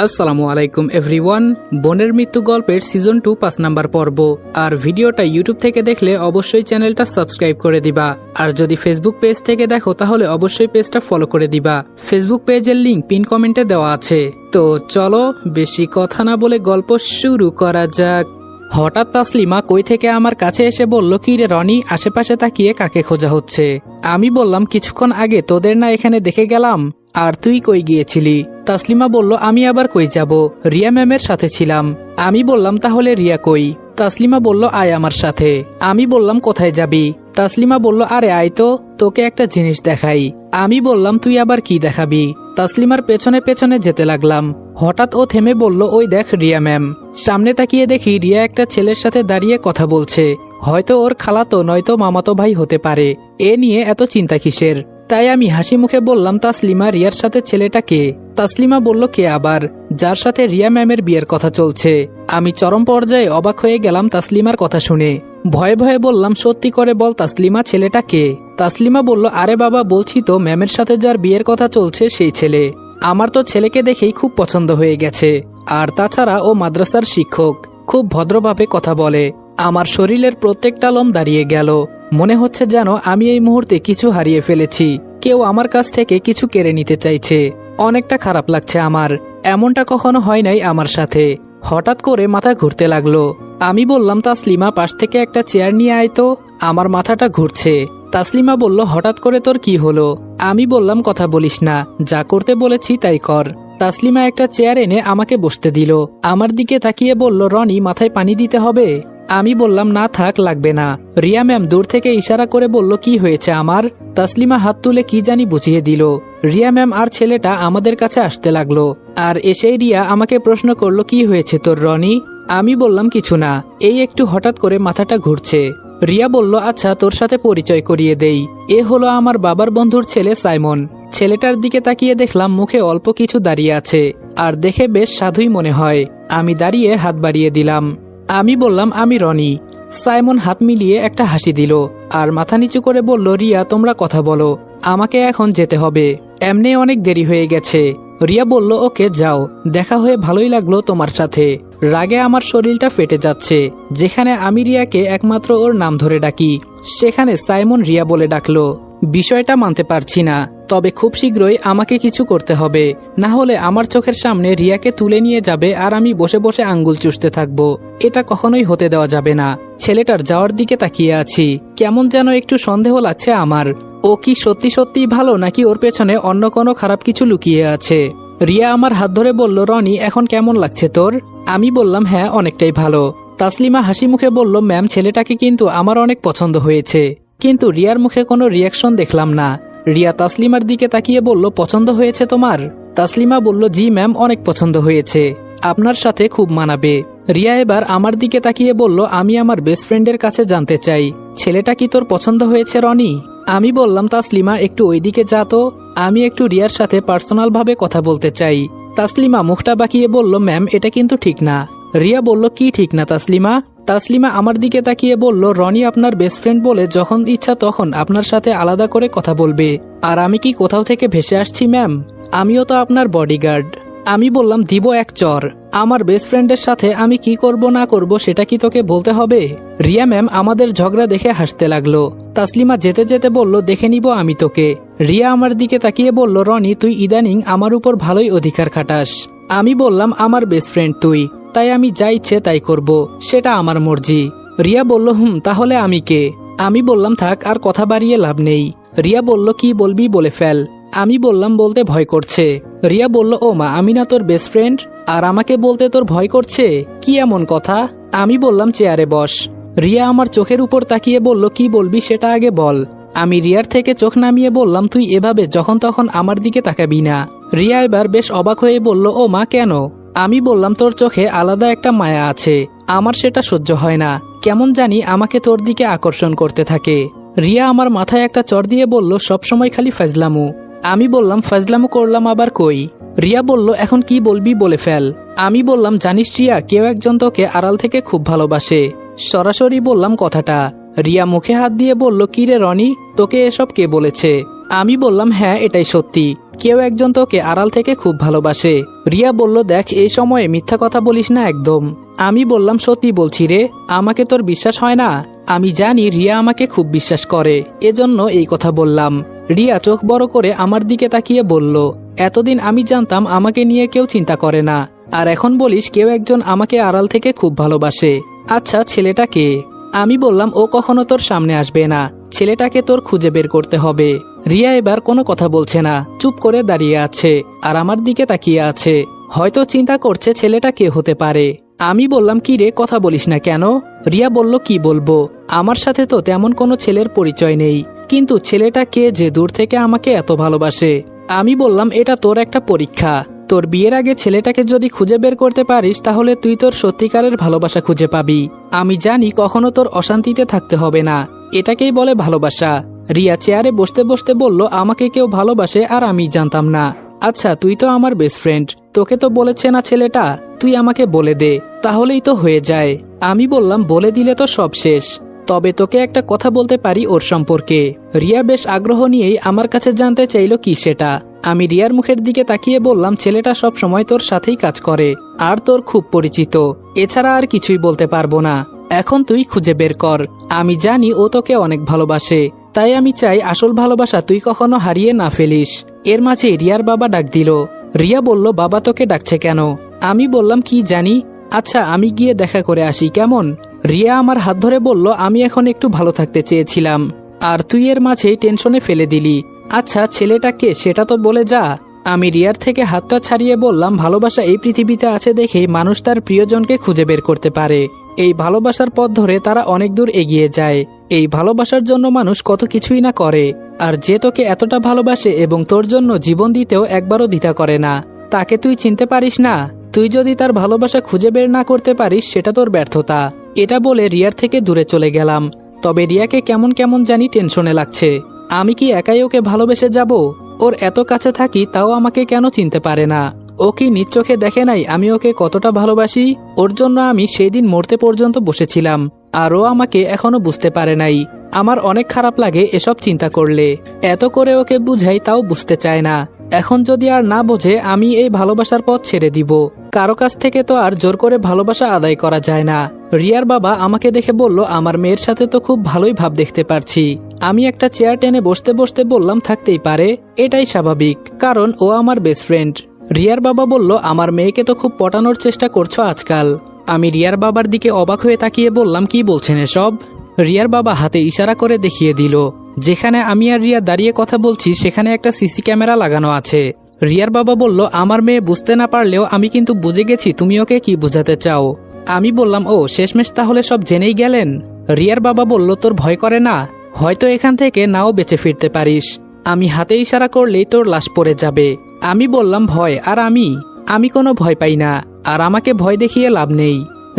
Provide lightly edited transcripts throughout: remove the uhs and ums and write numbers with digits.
আসসালামু আলাইকুম এভরিওয়ান। বোনের মৃত্যু গল্পের সিজন 2 5 নাম্বার পর্ব। আর ভিডিওটা ইউটিউব থেকে দেখলে অবশ্যই চ্যানেলটা সাবস্ক্রাইব করে দিবা, আর যদি ফেসবুক পেজ থেকে দেখো তাহলে অবশ্যই পেজটা ফলো করে দিবা। ফেসবুক পেজের লিংক পিন কমেন্টে দেওয়া আছে। তো চলো বেশি কথা না বলে গল্প শুরু করা যাক। হঠাৎ তাসলিমা কই থেকে আমার কাছে এসে বলল, কি রে রনি, আশেপাশে তাকিয়ে কাকে খোঁজা হচ্ছে? আমি বললাম, কিছুক্ষণ আগে তোদের না এখানে দেখে গেলাম। আর তুই কই গিয়েছিলি? তাসলিমা বলল, আমি আবার কই যাব, রিয়া ম্যামের সাথে ছিলাম। আমি বললাম, তাহলে রিয়া কই? তাসলিমা বলল, আয় আমার সাথে। আমি বললাম, কোথায় যাবি? তাসলিমা বলল, আরে আয় তো, তোকে একটা জিনিস দেখাই। আমি বললাম, তুই আবার কি দেখাবি? তাসলিমার পেছনে পেছনে যেতে লাগলাম। হঠাৎ ও থেমে বলল, ওই দেখ রিয়া ম্যাম। সামনে তাকিয়ে দেখি রিয়া একটা ছেলের সাথে দাঁড়িয়ে কথা বলছে। হয়তো ওর খালাতো নয়তো মামাতো ভাই হতে পারে। এ নিয়ে এত চিন্তা কিসের? তাই আমি হাসি মুখে বললাম, তাসলিমা, রিয়ার সাথে ছেলেটা কে? তাসলিমা বলল, কে আবার? যার সাথে রিয়া ম্যামের বিয়ের কথা চলছে। আমি চরম পর্যায়ে অবাক হয়ে গেলাম তাসলিমার কথা শুনে। ভয়ে ভয়ে বললাম, সত্যি করে বল তাসলিমা, ছেলেটা কে? তাসলিমা বলল, আরে বাবা, বলছি তো, ম্যামের সাথে যার বিয়ের কথা চলছে সেই ছেলে। আমার তো ছেলেকে দেখেই খুব পছন্দ হয়ে গেছে। আর তাছাড়া ও মাদ্রাসার শিক্ষক, খুব ভদ্রভাবে কথা বলে। আমার শরীরের প্রত্যেকটা লোম দাঁড়িয়ে গেল। মনে হচ্ছে যেন আমি এই মুহূর্তে কিছু হারিয়ে ফেলেছি, কেউ আমার কাছ থেকে কিছু কেড়ে নিতে চাইছে। অনেকটা খারাপ লাগছে আমার। এমনটা কখনো হয় নাই আমার সাথে। হঠাৎ করে মাথা ঘুরতে লাগলো। আমি বললাম, তাসলিমা, পাশ থেকে একটা চেয়ার নিয়ে আয় তো, আমার মাথাটা ঘুরছে। তাসলিমা বলল, হঠাৎ করে তোর কি হলো? আমি বললাম, কথা বলিস না, যা করতে বলেছি তাই কর। তাসলিমা একটা চেয়ার এনে আমাকে বসতে দিল। আমার দিকে তাকিয়ে বলল, রনি, মাথায় পানি দিতে হবে? আমি বললাম, না থাক, লাগবে না। রিয়া ম্যাম দূর থেকে ইশারা করে বলল, কি হয়েছে আমার? তাসলিমা হাত তুলে কি জানি বুঝিয়ে দিল। রিয়া ম্যাম আর ছেলেটা আমাদের কাছে আসতে লাগলো। আর এসেই রিয়া আমাকে প্রশ্ন করলো, কি হয়েছে তোর রনি? আমি বললাম, কিছু না, এই একটু হঠাৎ করে মাথাটা ঘুরছে। রিয়া বলল, আচ্ছা, তোর সাথে পরিচয় করিয়ে দেই। এ হলো আমার বাবার বন্ধুর ছেলে সাইমন। ছেলেটার দিকে তাকিয়ে দেখলাম মুখে অল্প কিছু দাঁড়িয়ে আছে, আর দেখে বেশ সাধুই মনে হয়। আমি দাঁড়িয়ে হাত বাড়িয়ে দিলাম। আমি বললাম, আমি রনি। সাইমন হাত মিলিয়ে একটা হাসি দিল আর মাথা নিচু করে বলল, রিয়া, তোমরা কথা বলো, আমাকে এখন যেতে হবে, এমনি অনেক দেরি হয়ে গেছে। রিয়া বলল, ওকে, যাও, দেখা হয়ে ভালোই লাগলো তোমার সাথে। রাগে আমার শরীরটা ফেটে যাচ্ছে। যেখানে আমি রিয়াকে একমাত্র ওর নাম ধরে ডাকি, সেখানে সাইমন রিয়া বলে ডাকলো। বিষয়টা মানতে পারছি না, তবে খুব শীঘ্রই আমাকে কিছু করতে হবে, না হলে আমার চোখের সামনে রিয়াকে তুলে নিয়ে যাবে আর আমি বসে বসে আঙ্গুল চুষতে থাকবো। এটা কখনোই হতে দেওয়া যাবে না। ছেলেটার যাওয়ার দিকে তাকিয়ে আছি, কেমন যেন একটু সন্দেহ লাগছে আমার। ও কি সত্যি সত্যিই ভালো, নাকি ওর পেছনে অন্য কোনো খারাপ কিছু লুকিয়ে আছে? রিয়া আমার হাত ধরে বলল, রনি, এখন কেমন লাগছে তোর? আমি বললাম, হ্যাঁ, অনেকটাই ভালো। তাসলিমা হাসি মুখে বলল, ম্যাম, ছেলেটাকে কিন্তু আমার অনেক পছন্দ হয়েছে। কিন্তু রিয়ার মুখে কোনো রিয়াকশন দেখলাম না। রিয়া তাসলিমার দিকে তাকিয়ে বলল, পছন্দ হয়েছে তোমার? তাসলিমা বলল, জি ম্যাম, অনেক পছন্দ হয়েছে, আপনার সাথে খুব মানাবে। রিয়া এবার আমার দিকে তাকিয়ে বলল, আমি আমার বেস্ট ফ্রেন্ডের কাছে জানতে চাই, ছেলেটা কি তোর পছন্দ হয়েছে রনি? আমি বললাম, তাসলিমা, একটু ওইদিকে যা তো, আমি একটু রিয়ার সাথে পার্সোনাল ভাবে কথা বলতে চাই। তাসলিমা মুখটা বাঁকিয়ে বলল, ম্যাম, এটা কিন্তু ঠিক না। রিয়া বলল, কি ঠিক না তাসলিমা? তাসলিমা আমার দিকে তাকিয়ে বলল, রনি আপনার বেস্ট ফ্রেন্ড বলে যখন ইচ্ছা তখন আপনার সাথে আলাদা করে কথা বলবে। আর আমি কি কোথাও থেকে ভেসে আসছি ম্যাম? আমিও তো আপনার বডিগার্ড। আমি বললাম, দিব এক চর। আমার বেস্ট ফ্রেন্ডের সাথে আমি কি করব না করব সেটা কি তোকে বলতে হবে? রিয়া ম্যাম আমাদের ঝগড়া দেখে হাসতে লাগলো। তাসলিমা যেতে যেতে বলল, দেখে নিব আমি তোকে। রিয়া আমার দিকে তাকিয়ে বলল, রনি, তুই ইদানিং আমার উপর ভালোই অধিকার খাটাস। আমি বললাম, আমার বেস্ট ফ্রেন্ড তুই, তাই আমি যা ইচ্ছে তাই করব, সেটা আমার মর্জি। রিয়া বলল, তাহলে আমি কে? আমি বললাম, থাক, আর কথা বাড়িয়ে লাভ নেই। রিয়া বলল, কি বলবি বলে ফেল। আমি বললাম, বলতে ভয় করছে। রিয়া বলল, ও মা, আমি না তোর বেস্ট ফ্রেন্ড, আর আমাকে বলতে তোর ভয় করছে? কি এমন কথা? আমি বললাম, চেয়ারে বস। রিয়া আমার চোখের উপর তাকিয়ে বলল, কি বলবি সেটা আগে বল। আমি রিয়ার থেকে চোখ নামিয়ে বললাম, তুই এভাবে যখন তখন আমার দিকে তাকাবি না। রিয়া এবার বেশ অবাক হয়ে বলল, ও মা, কেন? আমি বললাম, তোর চোখে আলাদা একটা মায়া আছে, আমার সেটা সহ্য হয় না, কেমন জানি আমাকে তোর দিকে আকর্ষণ করতে থাকে। রিয়া আমার মাথায় একটা চড় দিয়ে বলল, সবসময় খালি ফাজলামু। আমি বললাম, ফাজলামু করলাম আবার কই? রিয়া বলল, এখন কি বলবি বলে ফেল। আমি বললাম, জানিস রিয়া, কেউ একজন তোকে আড়াল থেকে খুব ভালোবাসে। সরাসরি বললাম কথাটা। রিয়া মুখে হাত দিয়ে বলল, কি রে রনি, তোকে এসব কে বলেছে? আমি বললাম, হ্যাঁ, এটাই সত্যি, কেউ একজন তোকে আড়াল থেকে খুব ভালোবাসে। রিয়া বলল, দেখ এই সময়ে মিথ্যা কথা বলিস না একদম। আমি বললাম, সত্যি বলছি রে, আমাকে তোর বিশ্বাস হয় না? আমি জানি রিয়া আমাকে খুব বিশ্বাস করে, এজন্য এই কথা বললাম। রিয়া চোখ বড় করে আমার দিকে তাকিয়ে বলল, এতদিন আমি জানতাম আমাকে নিয়ে কেউ চিন্তা করে না, আর এখন বলিস কেউ একজন আমাকে আড়াল থেকে খুব ভালোবাসে। আচ্ছা, ছেলেটা কে? আমি বললাম, ও কখনো তোর সামনে আসবে না, ছেলেটাকে তোর খুঁজে বের করতে হবে। রিয়া এবার কোনো কথা বলছে না, চুপ করে দাঁড়িয়ে আছে আর আমার দিকে তাকিয়ে আছে, হয়তো চিন্তা করছে ছেলেটা কে হতে পারে। আমি বললাম, কি রে, কথা বলিস না কেন? রিয়া বলল, কি বলবো, আমার সাথে তো তেমন কোনো ছেলের পরিচয় নেই, কিন্তু ছেলেটা কে যে দূর থেকে আমাকে এত ভালোবাসে? আমি বললাম, এটা তোর একটা পরীক্ষা, তোর বিয়ের আগে ছেলেটাকে যদি খুঁজে বের করতে পারিস তাহলে তুই তোর সত্যিকারের ভালোবাসা খুঁজে পাবি। আমি জানি কখনো তোর অশান্তিতে থাকতে হবে না, এটাকেই বলে ভালোবাসা। রিয়া চেয়ারে বসতে বসতে বলল, আমাকে কেউ ভালোবাসে আর আমি জানতাম না। আচ্ছা, তুই তো আমার বেস্ট ফ্রেন্ড, তোকে তো বলেছে না ছেলেটা? তুই আমাকে বলে দে, তাহলেই তো হয়ে যায়। আমি বললাম, বলে দিলে তো সব শেষ, তবে তোকে একটা কথা বলতে পারি ওর সম্পর্কে। রিয়া বেশ আগ্রহ নিয়েই আমার কাছে জানতে চাইল কি সেটা। আমি রিয়ার মুখের দিকে তাকিয়ে বললাম, ছেলেটা সব সময় তোর সাথেই কাজ করে আর তোর খুব পরিচিত, এছাড়া আর কিছুই বলতে পারবো না। এখন তুই খুঁজে বের কর, আমি জানি ও তোকে অনেক ভালোবাসে, তাই আমি চাই আসল ভালোবাসা তুই কখনো হারিয়ে না ফেলিস। এর মাঝে রিয়ার বাবা ডাক দিল। রিয়া বলল, বাবা তোকে ডাকছে কেন? আমি বললাম, কি জানি, আচ্ছা আমি গিয়ে দেখা করে আসি কেমন? রিয়া আমার হাত ধরে বলল, আমি এখন একটু ভালো থাকতে চেয়েছিলাম, আর তুই এর মাঝেই টেনশনে ফেলে দিলি। আচ্ছা, ছেলেটা কে সেটা তো বলে যা। আমি রিয়ার থেকে হাতটা ছাড়িয়ে বললাম, ভালোবাসা এই পৃথিবীতে আছে দেখেই মানুষ তার প্রিয়জনকে খুঁজে বের করতে পারে। এই ভালোবাসার পথ ধরে তারা অনেক দূর এগিয়ে যায়। এই ভালোবাসার জন্য মানুষ কত কিছুই না করে, আর যে তোকে এতটা ভালোবাসে এবং তোর জন্য জীবন দিতেও একবারও দ্বিধা করে না, তাকে তুই চিনতে পারিস না? তুই যদি তার ভালোবাসা খুঁজে বের না করতে পারিস সেটা তোর ব্যর্থতা। এটা বলে রিয়ার থেকে দূরে চলে গেলাম। তবে রিয়াকে কেমন কেমন জানি টেনশনে লাগছে। আমি কি একাই ওকে ভালোবেসে যাব? ওর এত কাছে থাকি তাও আমাকে কেন চিনতে পারে না? ও কি নিজ চোখে দেখে নাই আমি ওকে কতটা ভালোবাসি? ওর জন্য আমি সেই দিন মরতে পর্যন্ত বসেছিলাম, আর ও আমাকে এখনো বুঝতে পারে নাই। আমার অনেক খারাপ লাগে এসব চিন্তা করলে। এত করে ওকে বুঝাই তাও বুঝতে চায় না। এখন যদি আর না বোঝে আমি এই ভালোবাসার পথ ছেড়ে দিব। কারো কাছ থেকে তো আর জোর করে ভালোবাসা আদায় করা যায় না। রিয়ার বাবা আমাকে দেখে বলল, আমার মেয়ের সাথে তো খুব ভালোই ভাব দেখতে পারছি। আমি একটা চেয়ার টেনে বসতে বসতে বললাম, থাকতেই পারে, এটাই স্বাভাবিক, কারণ ও আমার বেস্ট ফ্রেন্ড। রিয়ার বাবা বলল, আমার মেয়েকে তো খুব পটানোর চেষ্টা করছো আজকাল। আমি রিয়ার বাবার দিকে অবাক হয়ে তাকিয়ে বললাম, কি বলছেন এসব? রিয়ার বাবা হাতে ইশারা করে দেখিয়ে দিল, যেখানে আমি আর রিয়া দাঁড়িয়ে কথা বলছি সেখানে একটা সিসি ক্যামেরা লাগানো আছে। রিয়ার বাবা বলল, আমার মেয়ে বুঝতে না পারলেও আমি কিন্তু বুঝে গেছি তুমি ওকে কি বোঝাতে চাও। আমি বললাম, ও শেষমেশ তাহলে সব জেনেই গেলেন? রিয়ার বাবা বলল, তোর ভয় করে না? হয়তো এখান থেকে নাও বেঁচে ফিরতে পারিস। আমি হাতে ইশারা করলেই তোর লাশ পড়ে যাবে। আমি বললাম, ভয় আর আমি কোনো ভয় পাই না, আর আমাকে ভয় দেখিয়ে লাভ নেই।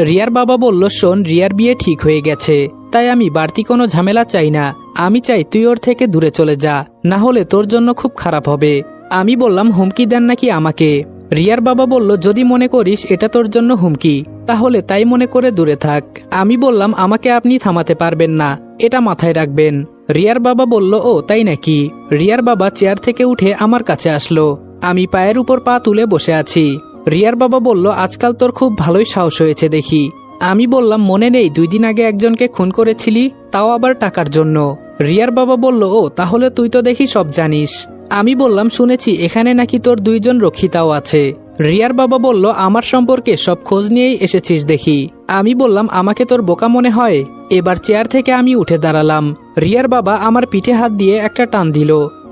রিয়ার বাবা বলল, শোন, রিয়ার বিয়ে ঠিক হয়ে গেছে, তাই আমি বাড়তি কোনো ঝামেলা চাই না। আমি চাই তুই ওর থেকে দূরে চলে যা, না হলে তোর জন্য খুব খারাপ হবে। আমি বললাম, হুমকি দেন নাকি আমাকে? রিয়ার বাবা বলল, যদি মনে করিস এটা তোর জন্য হুমকি তাহলে তাই মনে করে দূরে থাক। আমি বললাম, আমাকে আপনি থামাতে পারবেন না, এটা মাথায় রাখবেন। রিয়ার বাবা বলল, ও তাই নাকি? রিয়ার বাবা চেয়ার থেকে উঠে আমার কাছে আসলো। আমি পায়ের উপর পা তুলে বসে আছি। রিয়ার বাবা বলল, আজকাল তোর খুব ভালোই সাহস হয়েছে দেখি। আমি বললাম, মনে নেই 2 দিন আগে একজনকে খুন করেছিলি, তাও আবার টাকার জন্য? রিয়ার বাবা বলল, ও তাহলে তুই তো দেখি সব জানিস। আমি বললাম, শুনেছি এখানে নাকি তোর 2 জন রক্ষিতাও আছে। রিয়ার বাবা বলল, আমার সম্পর্কে সব খোঁজ নিয়েই এসেছিস দেখি। আমি বললাম, আমাকে তোর বোকা মনে হয়? এবার চেয়ার থেকে আমি উঠে দাঁড়ালাম। রিয়ার বাবা আমার পিঠে হাত দিয়ে একটা টান দিল।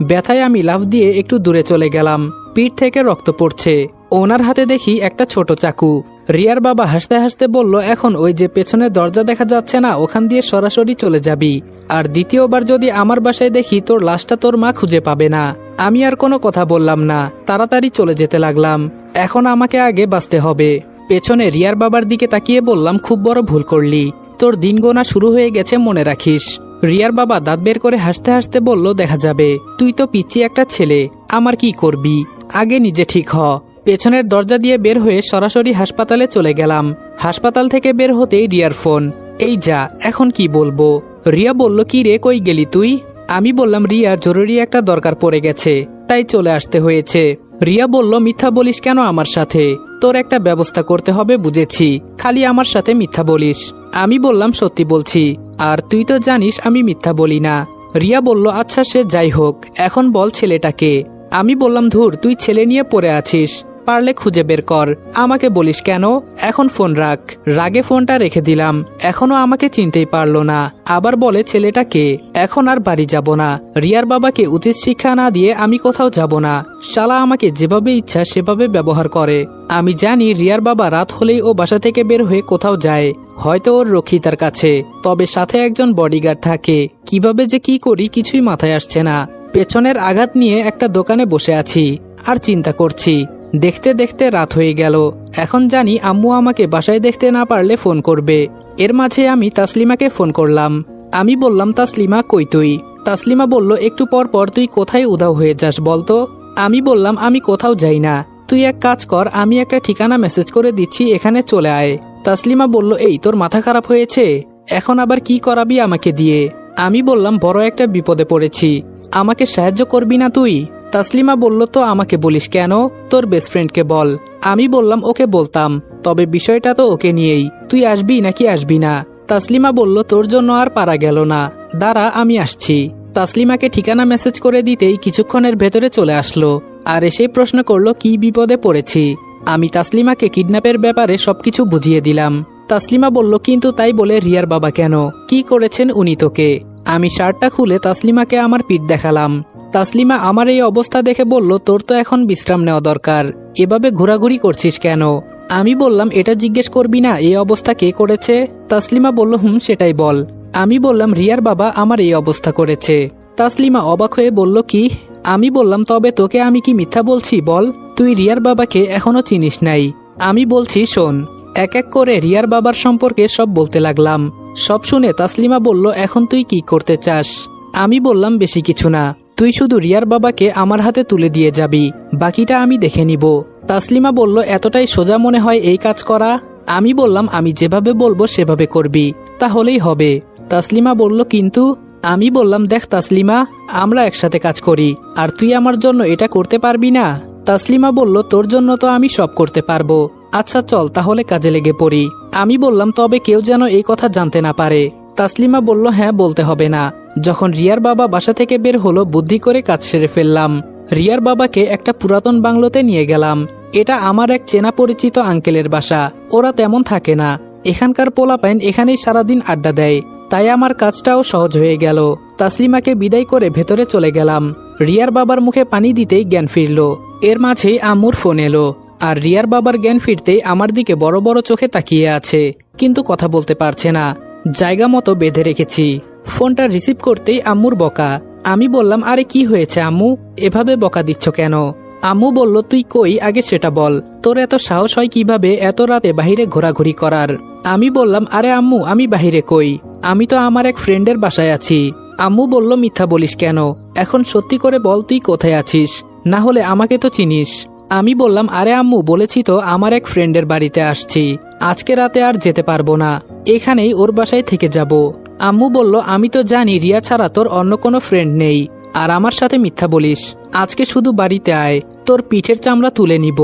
ব্যথায় আমি লাফ দিয়ে একটু দূরে চলে গেলাম। পিঠ থেকে রক্ত পড়ছে। ওনার হাতে দেখি একটা ছোট চাকু। রিয়ার বাবা হাসতে হাসতে বলল, এখন ওই যে পেছনে দরজা দেখা যাচ্ছে না, ওখান দিয়ে সরাসরি চলে যাবি। আর দ্বিতীয়বার যদি আমার বাসায় দেখি তোর লাশটা তোর মা খুঁজে পাবে না। আমি আর কোনো কথা বললাম না, তাড়াতাড়ি চলে যেতে লাগলাম। এখন আমাকে আগে বাঁচতে হবে। পেছনে রিয়ার বাবার দিকে তাকিয়ে বললাম, খুব বড় ভুল করলি, তোর দিন গোনা শুরু হয়ে গেছে, মনে রাখিস। রিয়ার বাবা দাঁত বের করে হাসতে হাসতে বলল, দেখা যাবে, তুই তো পিচ্চি একটা ছেলে, আমার কি করবি, আগে নিজে ঠিক হ। পেছনের দরজা দিয়ে বের হয়ে সরাসরি হাসপাতালে চলে গেলাম। হাসপাতাল থেকে বের হতেই রিয়ার ফোন। এই যা, এখন কি বলবো? রিয়া বলল, কি রে, কই গেলি তুই? আমি বললাম, রিয়ার জরুরি একটা দরকার পড়ে গেছে, তাই চলে আসতে হয়েছে। রিয়া বলল, মিথ্যা বলিস কেন আমার সাথে? তোর একটা ব্যবস্থা করতে হবে বুঝেছি, খালি আমার সাথে মিথ্যা বলিস। আমি বললাম, সত্যি বলছি, আর তুই তো জানিস আমি মিথ্যা বলি না। রিয়া বলল, আচ্ছা সে যাই হোক, এখন বল ছেলেটাকে। আমি বললাম, ধুর, তুই ছেলে নিয়ে পড়ে আছিস, পারলে খুঁজে বের কর, আমাকে বলিস কেন? এখন ফোন রাখ। রাগে ফোনটা রেখে দিলাম। এখনো আমাকে চিনতেই পারলো না, আবার বলে ছেলেটাকে। এখন আর বাড়ি যাব না। রিয়ার বাবাকে উচিত শিক্ষা না দিয়ে আমি কোথাও যাব না। শালা আমাকে যেভাবে ইচ্ছা সেভাবে ব্যবহার করে। আমি জানি রিয়ার বাবা রাত হলেই ও বাসা থেকে বের হয়ে কোথাও যায়, হয়তো ওর রক্ষিতার কাছে, তবে সাথে একজন বডিগার্ড থাকে। কিভাবে যে কি করি কিছুই মাথায় আসছে না। পেছনের আঘাত নিয়ে একটা দোকানে বসে আছি আর চিন্তা করছি। দেখতে দেখতে রাত হয়ে গেল। এখন জানি আম্মু আমাকে বাসায় দেখতে না পারলে ফোন করবে। এর মাঝে আমি তাসলিমাকে ফোন করলাম। আমি বললাম, তাসলিমা কই তুই? তাসলিমা বলল, একটু পর পর তুই কোথায় উধাও হয়ে যাস বলতো? আমি বললাম, আমি কোথাও যাই না, তুই এক কাজ কর, আমি একটা ঠিকানা মেসেজ করে দিচ্ছি, এখানে চলে আয়। তাসলিমা বলল, এই তোর মাথা খারাপ হয়েছে? এখন আবার কি করাবি আমাকে দিয়ে? আমি বললাম, বড় একটা বিপদে পড়েছি, আমাকে সাহায্য করবি না তুই? তাসলিমা বলল, তো আমাকে বলিস কেন? তোর বেস্ট ফ্রেন্ডকে বল। আমি বললাম, ওকে বলতাম, তবে বিষয়টা তো ওকে নিয়েই, তুই আসবি নাকি আসবি না? তাসলিমা বলল, তোর জন্য আর পারা গেল না, দাঁড়া আমি আসছি। তাসলিমাকে ঠিকানা মেসেজ করে দিতেই কিছুক্ষণের ভেতরে চলে আসলো, আর এসে প্রশ্ন করলো কি বিপদে পড়েছি। আমি তাসলিমাকে কিডন্যাপের ব্যাপারে সবকিছু বুঝিয়ে দিলাম। তাসলিমা বলল, কিন্তু তাই বলে রিয়ার বাবা কেন? কি করেছেন উনি তোকে? আমি শার্টটা খুলে তাসলিমাকে আমার পিঠ দেখালাম। তাসলিমা আমার এই অবস্থা দেখে বলল, তোর তো এখন বিশ্রাম নেওয়া দরকার, এভাবে ঘোরাঘুরি করছিস কেন? আমি বললাম, এটা জিজ্ঞেস করবি না এই অবস্থা কে করেছে? তাসলিমা বলল, সেটাই বল। আমি বললাম, রিয়ার বাবা আমার এই অবস্থা করেছে। তাসলিমা অবাক হয়ে বলল, কি? আমি বললাম, তবে তোকে আমি কি মিথ্যা বলছি বল? তুই রিয়ার বাবাকে এখনো চিনিস নাই। আমি বলছি শোন। এক এক করে রিয়ার বাবার সম্পর্কে সব বলতে লাগলাম। সব শুনে তাসলিমা বলল, এখন তুই কি করতে চাস? আমি বললাম, বেশি কিছু না, তুই শুধু রিয়ার বাবাকে আমার হাতে তুলে দিয়ে যাবি, বাকিটা আমি দেখে নিব। তাসলিমা বলল, এতটাই সোজা মনে হয় এই কাজ করা? আমি বললাম, আমি যেভাবে বলবো সেভাবে করবি, তাহলেই হবে। তাসলিমা বলল, কিন্তু? আমি বললাম, দেখ তাসলিমা, আমরা একসাথে কাজ করি, আর তুই আমার জন্য এটা করতে পারবি না? তাসলিমা বলল, তোর জন্য তো আমি সব করতে পারবো। আচ্ছা চল তাহলে কাজে লেগে পড়ি। আমি বললাম, তবে কেউ যেন এই কথা জানতে না পারে। তাসলিমা বলল, হ্যাঁ বলতে হবে না। যখন রিয়ার বাবা বাসা থেকে বের হলো, বুদ্ধি করে কাজ সেরে ফেললাম। রিয়ার বাবাকে একটা পুরাতন বাংলোতে নিয়ে গেলাম। এটা আমার এক চেনা পরিচিত আঙ্কেলের বাসা। ওরা তেমন থাকে না, এখানকার পোলাপাইন এখানেই সারাদিন আড্ডা দেয়, তাই আমার কাজটাও সহজ হয়ে গেল। তাসলিমাকে বিদায় করে ভেতরে চলে গেলাম। রিয়ার বাবার মুখে পানি দিতেই জ্ঞান ফিরল। এর মাঝেই আম্মুর ফোন এলো, আর রিয়ার বাবার জ্ঞান ফিরতেই আমার দিকে বড় বড় চোখে তাকিয়ে আছে, কিন্তু কথা বলতে পারছে না। জায়গা মতো বেঁধে রেখেছি। ফোনটা রিসিভ করতেই আম্মুর বকা। আমি বললাম, আরে কি হয়েছে আম্মু, এভাবে বকা দিচ্ছ কেন? আম্মু বলল, তুই কই আগে সেটা বল, তোর এত সাহস হয় কিভাবে এত রাতে বাহিরে ঘোরাঘুরি করার? আমি বললাম, আরে আম্মু আমি বাহিরে কই, আমি তো আমার এক ফ্রেন্ডের বাসায় আছি। আম্মু বলল, মিথ্যা বলিস কেন? এখন সত্যি করে বল তুই কোথায় আছিস, না হলে আমাকে তো চিনিস। আমি বললাম, আরে আম্মু বলেছি তো আমার এক ফ্রেন্ডের বাড়িতে আসছি, আজকে রাতে আর যেতে পারবো না, এখানেই ওর বাসায় থেকে যাব। আম্মু বলল, আমি তো জানি রিয়া ছাড়া তোর অন্য কোনো ফ্রেন্ড নেই, আর আমার সাথে মিথ্যা বলিস, আজকে শুধু বাড়িতে আয়, তোর পিঠের চামড়া তুলে নিব।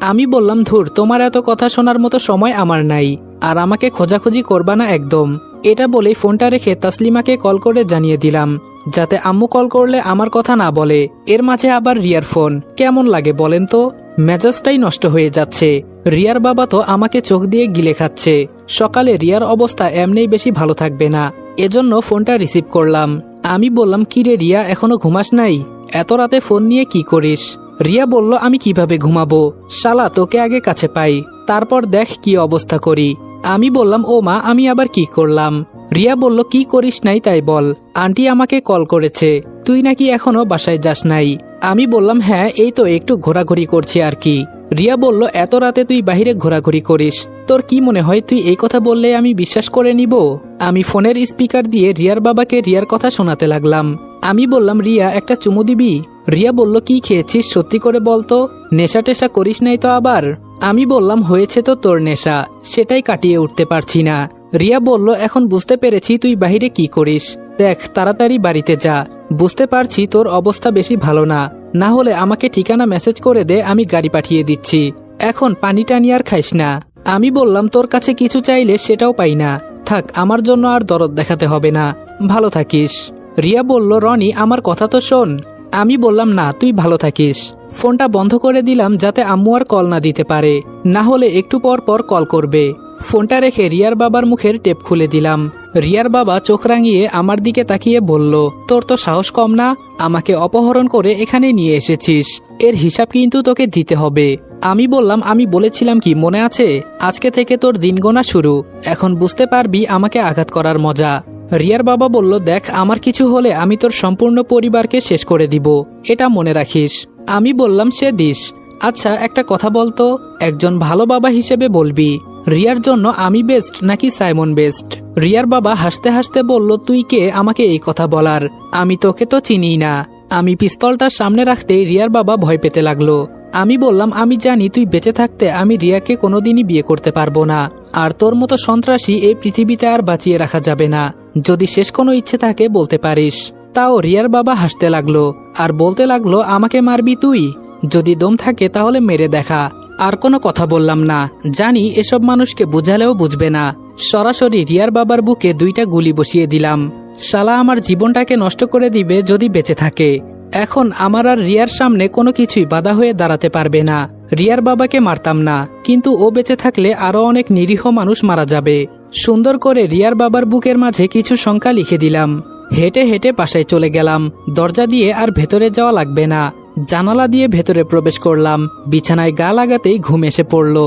আমি বললাম, ধুর, তোমার এত কথা শোনার মতো সময় আমার নাই, আর আমাকে খোঁজাখুঁজি করবা না একদম। এটা বলেই ফোনটা রেখে তাসলিমাকে কল করে জানিয়ে দিলাম, যাতে আম্মু কল করলে আমার কথা না বলে। এর মাঝে আবার রিয়ার ফোন। কেমন লাগে বলেন তো? মেজাজটাই নষ্ট হয়ে যাচ্ছে। রিয়ার বাবা তো আমাকে চোখ দিয়ে গিলে খাচ্ছে। সকালে রিয়ার অবস্থা এমনিই বেশি ভালো থাকবে না, এজন্য ফোনটা রিসিভ করলাম। আমি বললাম, কি রে রিয়া, এখনো ঘুমাস নাই? এত রাতে ফোন নিয়ে কি করিস? রিয়া বলল, আমি কিভাবে ঘুমাবো, শালা তোকে আগে কাছে পাই, তারপর দেখ কি অবস্থা করি। আমি বললাম, ও মা, আমি আবার কি করলাম? রিয়া বলল, কি করিস নাই তাই বল, আন্টি আমাকে কল করেছে, তুই নাকি এখনো বাসায় যাস নাই। আমি বললাম, হ্যাঁ এই তো একটু ঘোরাঘুরি করছি আর কি। রিয়া বলল, এত রাতে তুই বাহিরে ঘোরাঘুরি করিস, তোর কি মনে হয় তুই এই কথা বললে আমি বিশ্বাস করে নিব? আমি ফোনের স্পিকার দিয়ে রিয়ার বাবাকে রিয়ার কথা শোনাতে লাগলাম। আমি বললাম, রিয়া একটা চুমু দিবি? রিয়া বলল, কি খেয়েছিস সত্যি করে বলতো, নেশা টেশা করিস নাই তো আবার? আমি বললাম, হয়েছে তো তোর নেশা, সেটাই কাটিয়ে উঠতে পারছি না। রিয়া বলল, এখন বুঝতে পেরেছি তুই বাহিরে কি করিস, দেখ তাড়াতাড়ি বাড়িতে যা, বুঝতে পারছি তোর অবস্থা বেশি ভালো না, না হলে আমাকে ঠিকানা মেসেজ করে দে, আমি গাড়ি পাঠিয়ে দিচ্ছি। এখন পানি টানি আর খাইস না। আমি বললাম তোর কাছে কিছু চাইলে সেটাও পাই না, থাক আমার জন্য আর দরদ দেখাতে হবে না, ভালো থাকিস। রিয়া বলল, রনি আমার কথা তো শোন। আমি বললাম না, তুই ভালো থাকিস। ফোনটা বন্ধ করে দিলাম যাতে আম্মু আর কল না দিতে পারে, না হলে একটু পর পর কল করবে। ফোনটা রেখে রিয়ার বাবার মুখের টেপ খুলে দিলাম। রিয়ার বাবা চোখ রাঙিয়ে আমার দিকে তাকিয়ে বলল, তোর তো সাহস কম না, আমাকে অপহরণ করে এখানে নিয়ে এসেছিস, এর হিসাব কিন্তু তোকে দিতে হবে। আমি বললাম, আমি বলেছিলাম কি মনে আছে, আজকে থেকে তোর দিন গোনা শুরু, এখন বুঝতে পারবি আমাকে আঘাত করার মজা। রিয়ার বাবা বলল, দেখ আমার কিছু হলে আমি তোর সম্পূর্ণ পরিবারকে শেষ করে দিব, এটা মনে রাখিস। আমি বললাম, সে দিস। আচ্ছা একটা কথা বলতো, একজন ভালো বাবা হিসেবে বলবি রিয়ার জন্য আমি বেস্ট নাকি সাইমন বেস্ট? রিয়ার বাবা হাসতে হাসতে বলল, তুই কে আমাকে এই কথা বলার, আমি তোকে তো চিনি না। আমি পিস্তলটা সামনে রাখতেই রিয়ার বাবা ভয় পেতে লাগলো। আমি বললাম, আমি জানি তুই বেঁচে থাকতে আমি রিয়াকে কোনোদিনই বিয়ে করতে পারবো না, আর তোর মতো সন্ত্রাসী এই পৃথিবীতে আর বাঁচিয়ে রাখা যাবে না, যদি শেষ কোনো ইচ্ছে থাকে বলতে পারিস। তাও রিয়ার বাবা হাসতে লাগলো আর বলতে লাগলো, আমাকে মারবি তুই? যদি দম থাকে তাহলে মেরে দেখা। আর কোনো কথা বললাম না, জানি এসব মানুষকে বুঝালেও বুঝবে না। সরাসরি রিয়ার বাবার বুকে 2টা গুলি বসিয়ে দিলাম। শালা আমার জীবনটাকে নষ্ট করে দিবে যদি বেঁচে থাকে। এখন আমার আর রিয়ার সামনে কোনো কিছুই বাধা হয়ে দাঁড়াতে পারবে না। রিয়ার বাবাকে মারতাম না, কিন্তু ও বেঁচে থাকলে আরো অনেক নিরীহ মানুষ মারা যাবে। সুন্দর করে রিয়ার বাবার বুকের মাঝে কিছু সংখ্যা লিখে দিলাম। হেঁটে হেঁটে বাসায় চলে গেলাম। দরজা দিয়ে আর ভেতরে যাওয়া লাগবে না, জানালা দিয়ে ভেতরে প্রবেশ করলাম। বিছানায় গা লাগাতেই ঘুম এসে পড়ল।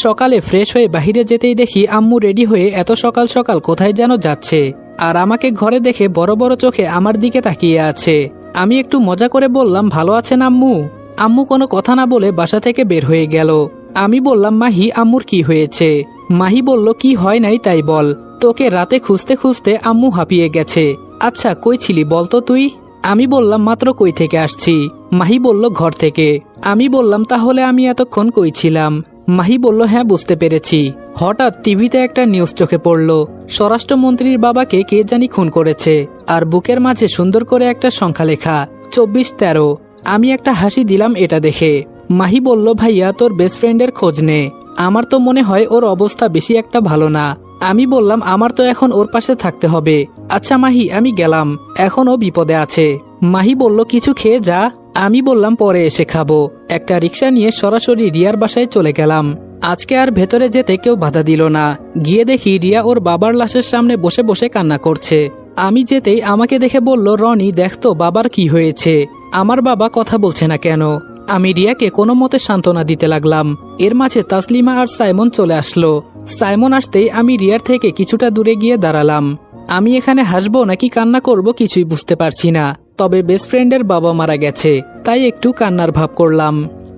সকালে ফ্রেশ হয়ে বাহিরে যেতেই দেখি আম্মু রেডি হয়ে এত সকাল সকাল কোথায় যেন যাচ্ছে, আর আমাকে ঘরে দেখে বড় বড় চোখে আমার দিকে তাকিয়ে আছে। আমি একটু মজা করে বললাম, ভালো আছেন আম্মু? আম্মু কোনো কথা না বলে বাসা থেকে বের হয়ে গেল। আমি বললাম, মাহি আম্মুর কি হয়েছে? মাহি বলল, কি হয় নাই তাই বল, তোকে রাতে খুঁজতে খুঁজতে আম্মু হাঁপিয়ে গেছে। আচ্ছা কই ছিলি বলতো তুই? আমি বললাম, মাত্র কই থেকে আসছি। মাহি বলল, ঘর থেকে। আমি বললাম, তাহলে আমি এতক্ষণ কই ছিলাম? মাহি বলল, হ্যাঁ বুঝতে পেরেছি। হঠাৎ টিভিতে একটা নিউজ চোখে পড়ল, স্বরাষ্ট্রমন্ত্রীর বাবাকে কে জানি খুন করেছে, আর বুকের মাঝে সুন্দর করে একটা সংখ্যা লেখা 2413। আমি একটা হাসি দিলাম এটা দেখে। মাহি বলল, ভাইয়া তোর বেস্ট ফ্রেন্ডের খোঁজ নে, আমার তো মনে হয় ওর অবস্থা বেশি একটা ভালো না। আমি বললাম, আমার তো এখন ওর পাশে থাকতে হবে। আচ্ছা মাহি আমি গেলাম, এখনও বিপদে আছে। মাহি বলল, কিছু খেয়ে যা। আমি বললাম, পরে এসে খাবো। একটা রিক্সা নিয়ে সরাসরি রিয়ার বাসায় চলে গেলাম। আজকে আর ভেতরে যেতে কেউ বাধা দিল না। গিয়ে দেখি রিয়া ওর বাবার লাশের সামনে বসে বসে কান্না করছে। আমি যেতেই আমাকে দেখে বলল, রনি দেখ তো বাবার কি হয়েছে, আমার বাবা কথা বলছে না কেন? আমি রিয়াকে কোনো মতে সান্ত্বনা দিতে লাগলাম। এর মাঝে তাসলিমা আর সাইমন চলে আসলো। সাইমন আসতেই আমি রিয়ার থেকে কিছুটা দূরে গিয়ে দাঁড়ালাম। আমি এখানে হাসবো নাকি কান্না করব কিছুই বুঝতে পারছি না, তবে বেস্ট ফ্রেন্ডের বাবা মারা গেছে তাই একটু কান্নার ভাব করলাম।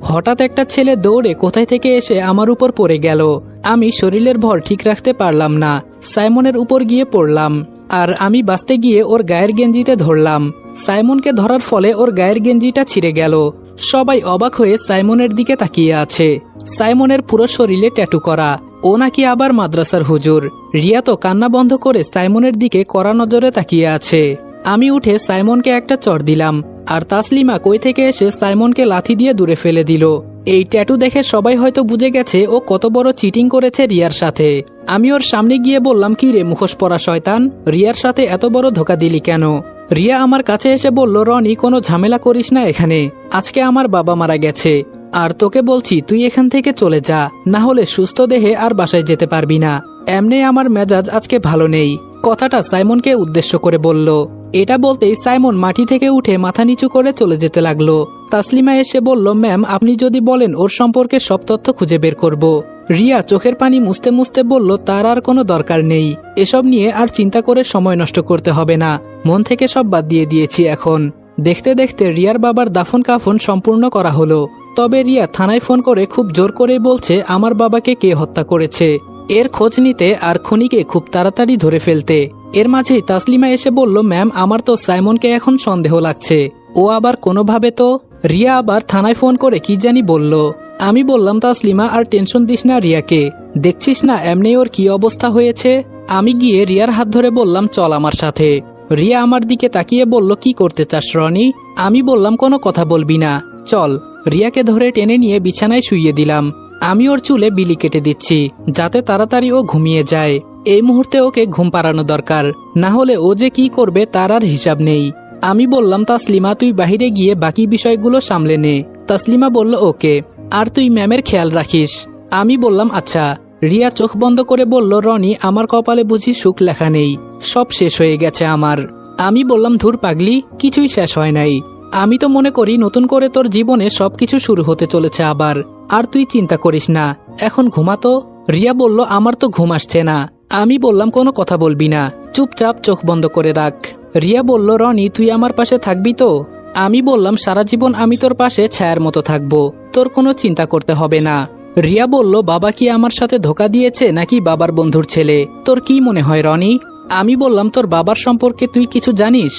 হঠাৎ একটা ছেলে দৌড়ে কোথায় থেকে এসে আমার উপর পড়ে গেল। আমি শরীরের ভর ঠিক রাখতে পারলাম না, সাইমনের উপর গিয়ে পড়লাম, আর আমি বাঁচতে গিয়ে ওর গায়ের গেঞ্জিতে ধরলাম। সাইমনকে ধরার ফলে ওর গায়ের গেঞ্জিটা ছিঁড়ে গেল। সবাই অবাক হয়ে সাইমনের দিকে তাকিয়ে আছে। সাইমনের পুরো শরীরে ট্যাটু করা, ও নাকি আবার মাদ্রাসার হুজুর। রিয়া তো কান্না বন্ধ করে সাইমনের দিকে কড়া নজরে তাকিয়ে আছে। আমি উঠে সাইমনকে একটা চড় দিলাম, আর তাসলিমা কই থেকে এসে সাইমনকে লাথি দিয়ে দূরে ফেলে দিল। এই ট্যাটু দেখে সবাই হয়তো বুঝে গেছে ও কত বড় চিটিং করেছে রিয়ার সাথে। আমি ওর সামনে গিয়ে বললাম, কি রে মুখোশ পরা শয়তান, রিয়ার সাথে এত বড় ধোকা দিলি কেন? রিয়া আমার কাছে এসে বলল, রনি কোনো ঝামেলা করিস না এখানে, আজকে আমার বাবা মারা গেছে, আর তোকে বলছি তুই এখান থেকে চলে যা, না হলে সুস্থ দেহে আর বাসায় যেতে পারবি না। এমনি আমার মেজাজ আজকে ভালো নেই। কথাটা সাইমনকে উদ্দেশ্য করে বলল। এটা বলতেই সাইমন মাটি থেকে উঠে মাথা নিচু করে চলে যেতে লাগলো। তাসলিমা এসে বলল, ম্যাম আপনি যদি বলেন ওর সম্পর্কে সব তথ্য খুঁজে বের করব। রিয়া চোখের পানি মুছতে মুছতে বলল, তার আর কোনো দরকার নেই, এসব নিয়ে আর চিন্তা করে সময় নষ্ট করতে হবে না, মন থেকে সব বাদ দিয়ে দিয়েছি এখন। দেখতে দেখতে রিয়ার বাবার দাফন কাফন সম্পূর্ণ করা হলো। তবে রিয়া থানায় ফোন করে খুব জোর করেই বলছে আমার বাবাকে কে হত্যা করেছে, এর খোঁজ নিতে আর খুনিকে খুব তাড়াতাড়ি ধরে ফেলতে। এর মাঝেই তাসলিমা এসে বলল, ম্যাম আমার তো সাইমনকে এখন সন্দেহ লাগছে, ও আবার কোনোভাবে তো। রিয়া আবার থানায় ফোন করে কি জানি বলল। আমি বললাম, তাসলিমা আর টেনশন দিস না রিয়াকে, দেখছিস না এমনি ওর কি অবস্থা হয়েছে। আমি গিয়ে রিয়ার হাত ধরে বললাম, চল আমার সাথে। রিয়া আমার দিকে তাকিয়ে বলল, কি করতে চাস রনি? আমি বললাম, কোনো কথা বলবি না, চল। রিয়াকে ধরে টেনে নিয়ে বিছানায় শুইয়ে দিলাম। আমি ওর চুলে বিলি কেটে দিচ্ছি যাতে তাড়াতাড়ি ও ঘুমিয়ে যায়। এই মুহূর্তে ওকে ঘুম পাড়ানো দরকার, না হলে ও যে কি করবে তার আর হিসাব নেই। আমি বললাম, তাসলিমা তুই বাহিরে গিয়ে বাকি বিষয়গুলো সামলে নে। তাসলিমা বলল, ওকে, আর তুই ম্যামের খেয়াল রাখিস। আমি বললাম, আচ্ছা। রিয়া চোখ বন্ধ করে বলল, রনি আমার কপালে বুঝি সুখ লেখা নেই, সব শেষ হয়ে গেছে আমার। আমি বললাম, ধুর পাগলি, কিছুই শেষ হয় নাই। আমি তো মনে করি নতুন করে তোর জীবনে সবকিছু শুরু হতে চলেছে আবার। আর তুই চিন্তা করিস না, এখন ঘুমাতো। রিয়া বলল, আমার তো ঘুম আসছে না। আমি বললাম, কোনো কথা বলবি না, চুপচাপ চোখ বন্ধ করে রাখ। রিয়া বলল, রনি তুই আমার পাশে থাকবি তো? আমি বললাম, সারা জীবন আমি তোর পাশে ছায়ার মতো থাকবো, তোর কোনো চিন্তা করতে হবে না। রিয়া বলল, বাবা কি আমার সাথে ধোকা দিয়েছে নাকি বাবার বন্ধুর ছেলে? তোর কি মনে হয় রনি? আমি বললাম, তোর বাবার সম্পর্কে তুই কিছু জানিস?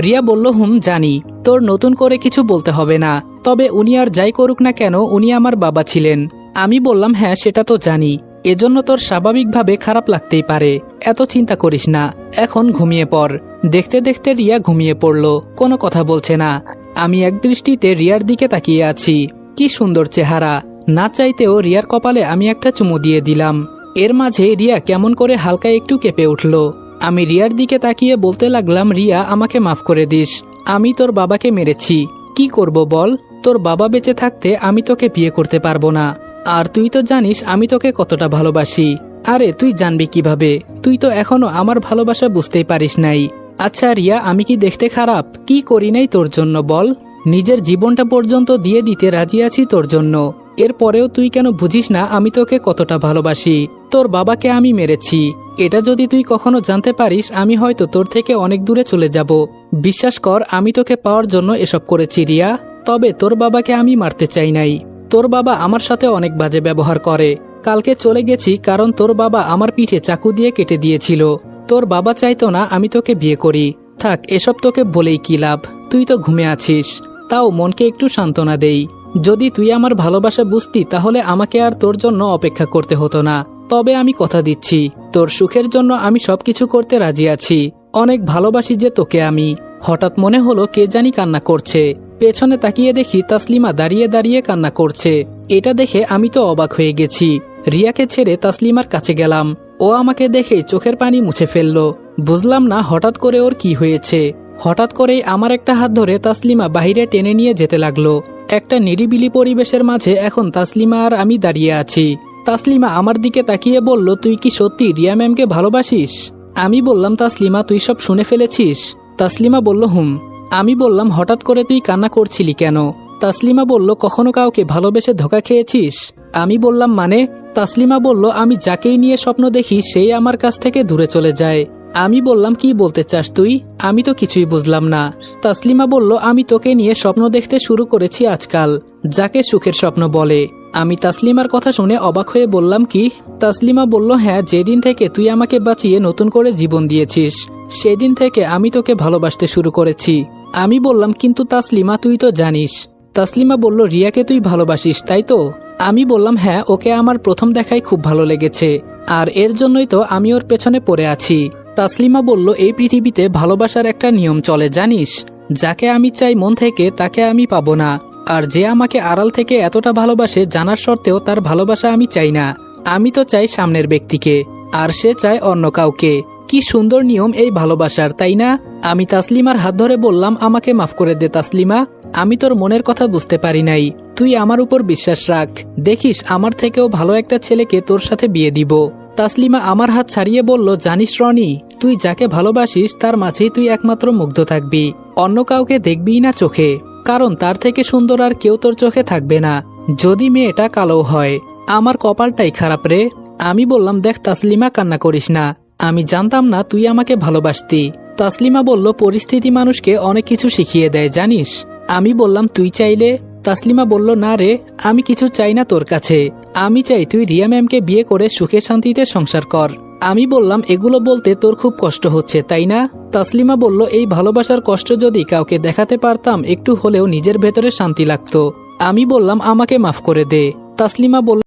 রিয়া বলল, জানি। তোর নতুন করে কিছু বলতে হবে না, তবে উনি আর যাই করুক না কেন উনি আমার বাবা ছিলেন। আমি বললাম, হ্যাঁ সেটা তো জানি, এজন্য তোর স্বাভাবিকভাবে খারাপ লাগতেই পারে, এত চিন্তা করিস না, এখন ঘুমিয়ে পড়। দেখতে দেখতে রিয়া ঘুমিয়ে পড়ল, কোনো কথা বলছে না। আমি একদৃষ্টিতে রিয়ার দিকে তাকিয়ে আছি। কি সুন্দর চেহারা! না চাইতেও রিয়ার কপালে আমি একটা চুমু দিয়ে দিলাম। এর মাঝে রিয়া কেমন করে হালকা একটু কেঁপে উঠল। আমি রিয়ার দিকে তাকিয়ে বলতে লাগলাম, রিয়া আমাকে মাফ করে দিস, আমি তোর বাবাকে মেরেছি। কি করব বল? তোর বাবা বেঁচে থাকতে আমি তোকে বিয়ে করতে পারবো না। আর তুই তো জানিস আমি তোকে কতটা ভালোবাসি। আরে তুই জানবি কিভাবে? তুই তো এখনো আমার ভালোবাসা বুঝতেই পারিস নাই। আচ্ছা রিয়া, আমি কি দেখতে খারাপ? কি করি নাই তোর জন্য বল? নিজের জীবনটা পর্যন্ত দিয়ে দিতে রাজি আছি তোর জন্য। এরপরেও তুই কেন বুঝিস না আমি তোকে কতটা ভালোবাসি? তোর বাবাকে আমি মেরেছি, এটা যদি তুই কখনো জানতে পারিস আমি হয়তো তোর থেকে অনেক দূরে চলে যাব। বিশ্বাস কর, আমি তোকে পাওয়ার জন্য এসব করেছি রিয়া। তবে তোর বাবাকে আমি মারতে চাই নাই। তোর বাবা আমার সাথে অনেক বাজে ব্যবহার করে। কালকে চলে গেছি কারণ তোর বাবা আমার পিঠে চাকু দিয়ে কেটে দিয়েছিল। তোর বাবা চাইতো না আমি তোকে বিয়ে করি। থাক, এসব তোকে বলেই কি লাভ? তুই তো ঘুমে আছিস, তাও মনকে একটু সান্ত্বনা দেই। যদি তুই আমার ভালোবাসা বুঝতি তাহলে আমাকে আর তোর জন্য অপেক্ষা করতে হতো না। তবে আমি কথা দিচ্ছি, তোর সুখের জন্য আমি সবকিছু করতে রাজি আছি। অনেক ভালোবাসি যে তোকে আমি। হঠাৎ মনে হলো কে জানি কান্না করছে। পেছনে তাকিয়ে দেখি তাসলিমা দাঁড়িয়ে দাঁড়িয়ে কান্না করছে। এটা দেখে আমি তো অবাক হয়ে গেছি। রিয়াকে ছেড়ে তাসলিমার কাছে গেলাম। ও আমাকে দেখে চোখের পানি মুছে ফেললো। বুঝলাম না হঠাৎ করে ওর কি হয়েছে। হঠাৎ করেই আমার একটা হাত ধরে তাসলিমা বাহিরে টেনে নিয়ে যেতে লাগলো। একটা নিরিবিলি পরিবেশের মাঝে এখন তাসলিমা আর আমি দাঁড়িয়ে আছি। তাসলিমা আমার দিকে তাকিয়ে বলল, তুই কি সত্যি রিয়া ম্যামকে ভালোবাসিস? আমি বললাম, তাসলিমা তুই সব শুনে ফেলেছিস? তাসলিমা বলল, আমি বললাম, হঠাৎ করে তুই কান্না করছিলি কেন? তাসলিমা বলল, কখনো কাউকে ভালোবেসে ধোঁকা খেয়েছিস? আমি বললাম, মানে? তাসলিমা বলল, আমি যাকেই নিয়ে স্বপ্ন দেখি সেই আমার কাছ থেকে দূরে চলে যায়। আমি বললাম, কি বলতে চাস তুই? আমি তো কিছুই বুঝলাম না। তাসলিমা বলল, আমি তোকে নিয়ে স্বপ্ন দেখতে শুরু করেছি আজকাল, যাকে সুখের স্বপ্ন বলে। আমি তাসলিমার কথা শুনে অবাক হয়ে বললাম, কি? তাসলিমা বলল, হ্যাঁ, যেদিন থেকে তুই আমাকে বাঁচিয়ে নতুন করে জীবন দিয়েছিস সেদিন থেকে আমি তোকে ভালোবাসতে শুরু করেছি। আমি বললাম, কিন্তু তাসলিমা তুই তো জানিস। তাসলিমা বলল, রিয়াকে তুই ভালোবাসিস তাই তো? আমি বললাম, হ্যাঁ, ওকে আমার প্রথম দেখায় খুব ভালো লেগেছে, আর এর জন্যই তো আমি ওর পেছনে পড়ে আছি। তাসলিমা বলল, এই পৃথিবীতে ভালোবাসার একটা নিয়ম চলে জানিস? যাকে আমি চাই মন থেকে তাকে আমি পাবো না, আর যে আমাকে আড়াল থেকে এতটা ভালোবাসে জানার সত্ত্বেও তার ভালোবাসা আমি চাই না। আমি তো চাই সামনের ব্যক্তিকে, আর সে চায় অন্য কাউকে। কি সুন্দর নিয়ম এই ভালোবাসার, তাই না? আমি তাসলিমার হাত ধরে বললাম, আমাকে মাফ করে দে তাসলিমা, আমি তোর মনের কথা বুঝতে পারি নাই। তুই আমার উপর বিশ্বাস রাখ, দেখিস আমার থেকেও ভালো একটা ছেলেকে তোর সাথে বিয়ে দিব। তাসলিমা আমার হাত ছাড়িয়ে বলল, জানিস রনি, তুই যাকে ভালোবাসিস তার মাঝেই তুই একমাত্র মুগ্ধ থাকবি, অন্য কাউকে দেখবি না চোখে, কারণ তার থেকে সুন্দর আর কেউ তোর চোখে থাকবে না, যদি মেয়েটা কালো হয়। আমার কপালটাই খারাপ রে। আমি বললাম, দেখ তাসলিমা, কান্না করিস না, আমি জানতাম না তুই আমাকে ভালোবাসতি। তাসলিমা বলল, পরিস্থিতি মানুষকে অনেক কিছু শিখিয়ে দেয় জানিস। আমি বললাম, তুই চাইলে? তাসলিমা বলল, না রে, আমি কিছু চাই না তোর কাছে, আমি চাই তুই রিয়া ম্যামকে বিয়ে করে সুখে শান্তিতে সংসার কর। আমি বললাম, এগুলো বলতে তোর খুব কষ্ট হচ্ছে তাই না? তাসলিমা বলল, এই ভালোবাসার কষ্ট যদি কাউকে দেখাতে পারতাম একটু হলেও নিজের ভেতরে শান্তি লাগতো। আমি বললাম, আমাকে মাফ করে দে। তাসলিমা বলল,